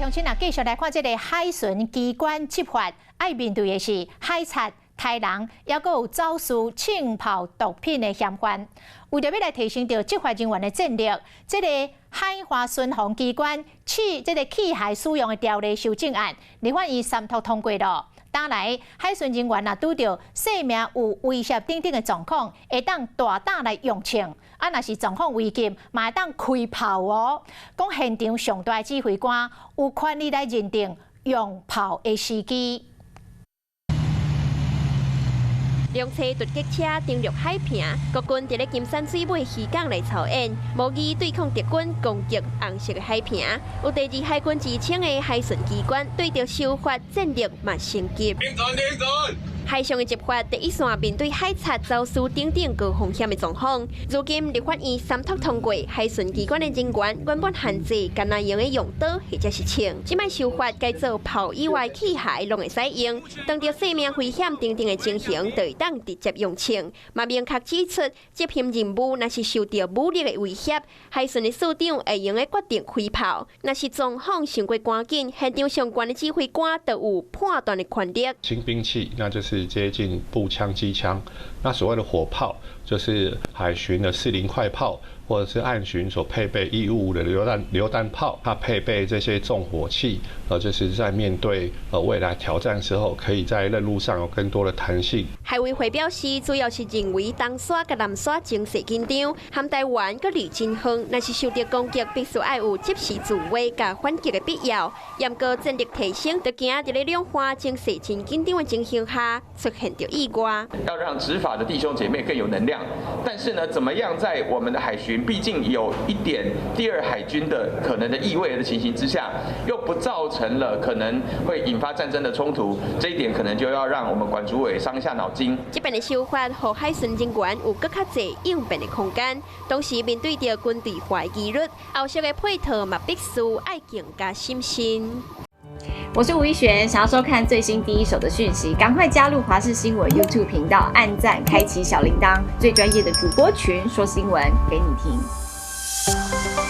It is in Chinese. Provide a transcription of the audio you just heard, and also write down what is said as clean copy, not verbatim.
乡亲啊，继续来看这个海巡机关执法，要面对的是海贼、杀人，也阁有走私枪炮毒品的嫌犯。为着要来提升到执法人员的战力，这个海华巡防机关这个器械使用的条例修正案，立法院三读通过了。当来海巡人员拄到性命有威胁等等的状况，会当大胆来用枪。啊，若是状况危急，嘛会当开炮哦。讲现场上大指挥官有权利来认定用炮的时机。两车突击车登陆海坪，国军伫咧金山水尾渔港来操演，模拟对抗敌军攻击红色的海坪。有第二海军之称的海巡机关对着修法战力嘛升级。海上的执法第一线面对海贼、走私等等高风险的状况，如今立法院三读通过，海巡机关的人员原本限制干那用的用刀或者是枪，即摆修法改做炮以外器械拢会使用，当着生命危险等等的情形，就会当直接用枪。嘛明确指出，执行任务若是受到武力的威胁，海巡的署长会用的决定开炮。若是状况伤过赶紧，现场相关的指挥官都有判断的权力。轻兵器，那就是接近步枪、机枪。那所谓的火炮，就是海巡的40快炮，或者是岸巡所配备155的榴弹炮，它配备这些重火器，就是在面对未来挑战时候，可以在任务上有更多的弹性。海委会表示，主要是认为东沙甲南沙情势紧张，含台湾佮离真远，若是受到攻击，必须要有及时自卫甲反击的必要。严格战力提升，就惊伫咧两岸情势真紧张的情形下，出现着意外。要让执法的弟兄姐妹更有能量，但是呢，怎么样在我们的海巡毕竟有一点第二海军的可能的意味的情形之下，又不造成了可能会引发战争的冲突，这一点可能就要让我们管主委伤一下脑筋。这边的修法，让海巡人员有更较侪应变的空间，同时面对着军队化的纪律，后续的配套嘛必须要更加小心。我是吴一璇，想要收看最新第一手的讯息，赶快加入华视新闻 YouTube 频道，按赞，开启小铃铛，最专业的主播群说新闻给你听。